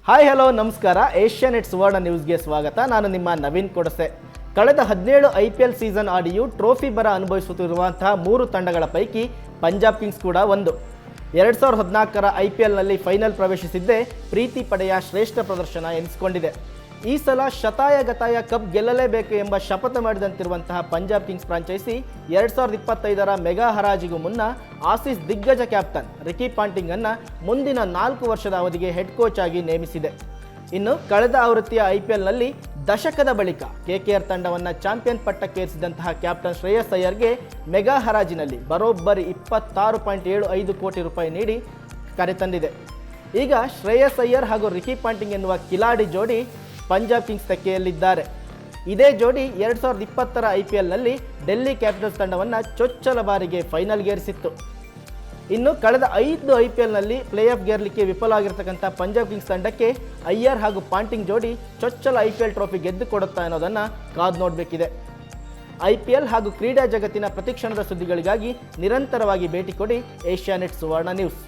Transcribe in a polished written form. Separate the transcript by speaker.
Speaker 1: Hi hello ನಮಸ್ಕಾರ. Asianet ಸುವರ್ಣ ನ್ಯೂಸ್ಗೆ ಸ್ವಾಗತ. ನಾನು ನಿಮ್ಮ ನವೀನ್ ಕೊಡಸೆ. ಕಳೆದ 17 IPL ಸೀಸನ್ ಆಡಿಯೂ ಟ್ರೋಫಿ ಬರ ಅನುಭವಿಸುತ್ತಿರುವಂತಹ 3 ತಂಡಗಳ ಪೈಕಿ ಪಂಜಾಬ್ ಕಿಂಗ್ಸ್ ಕೂಡ ಒಂದು. 2014ರ IPLನಲ್ಲಿ ಫೈನಲ್ ಪ್ರವೇಶಿಸಿದ್ದೇ ಪ್ರೀತಿ ಪಡೆಯ ಶ್ರೇಷ್ಠ ಪ್ರದರ್ಶನ ಎನಿಸಿಕೊಂಡಿದೆ. ಈ ಸಲ ಶತಾಯಗತಾಯ ಕಪ್ ಗೆಲ್ಲಲೇಬೇಕು ಎಂಬ ಶಪಥ ಮಾಡಿದಂತಿರುವಂತಹ ಪಂಜಾಬ್ ಕಿಂಗ್ಸ್ ಫ್ರಾಂಚೈಸಿ 2025ರ ಮೆಗಾ ಹರಾಜಿಗೂ ಮುನ್ನ ಆಸೀಸ್ ದಿಗ್ಗಜ ಕ್ಯಾಪ್ಟನ್ ರಿಕಿ ಪಾಂಟಿಂಗ್ ಅನ್ನು ಮುಂದಿನ 4 ವರ್ಷದ ಅವಧಿಗೆ ಹೆಡ್ ಕೋಚ್ ಆಗಿ ನೇಮಿಸಿದೆ. ಇನ್ನು ಕಳೆದ ಆವೃತ್ತಿಯ IPLನಲ್ಲಿ ದಶಕದ ಬಳಿಕ KKR ತಂಡವನ್ನು ಚಾಂಪಿಯನ್ ಪಟ್ಟಕ್ಕೇರಿಸಿದಂತಹ ಕ್ಯಾಪ್ಟನ್ ಶ್ರೇಯಸ್ ಅಯ್ಯರ್ಗೆ ಮೆಗಾ ಹರಾಜಿನಲ್ಲಿ ಬರೋಬ್ಬರಿ 26.75 ಕೋಟಿ ರೂಪಾಯಿ ನೀಡಿ ಕರೆತಂದಿದೆ. ಈಗ ಶ್ರೇಯಸ್ ಅಯ್ಯರ್ ಹಾಗೂ ರಿಕಿ ಪಾಂಟಿಂಗ್ ಎನ್ನುವ ಕಿಲಾಡಿ ಜೋಡಿ ಪಂಜಾಬ್ ಕಿಂಗ್ಸ್ ತೆಕ್ಕೆಯಲ್ಲಿದ್ದಾರೆ. ಇದೇ ಜೋಡಿ 2020ರ IPLನಲ್ಲಿ ಡೆಲ್ಲಿ ಕ್ಯಾಪಿಟಲ್ಸ್ ತಂಡವನ್ನು ಚೊಚ್ಚಲ ಬಾರಿಗೆ ಫೈನಲ್ಗೇರಿಸಿತ್ತು. ಇನ್ನು ಕಳೆದ 5 IPLನಲ್ಲಿ ಪ್ಲೇ ಆಫ್ ಗೇರ್ಲಿಕ್ಕೆ ವಿಫಲವಾಗಿರ್ತಕ್ಕಂಥ ಪಂಜಾಬ್ ಕಿಂಗ್ಸ್ ತಂಡಕ್ಕೆ ಅಯ್ಯರ್ ಹಾಗೂ ಪಾಂಟಿಂಗ್ ಜೋಡಿ ಚೊಚ್ಚಲ IPL ಟ್ರೋಫಿ ಗೆದ್ದು ಕೊಡುತ್ತಾ ಅನ್ನೋದನ್ನು ಕಾದು ನೋಡಬೇಕಿದೆ. IPL ಹಾಗೂ ಕ್ರೀಡಾ ಜಗತ್ತಿನ ಪ್ರತಿಕ್ಷಣದ ಸುದ್ದಿಗಳಿಗಾಗಿ ನಿರಂತರವಾಗಿ ಭೇಟಿ ಕೊಡಿ ಏಷ್ಯಾನೆಟ್ ಸುವರ್ಣ ನ್ಯೂಸ್.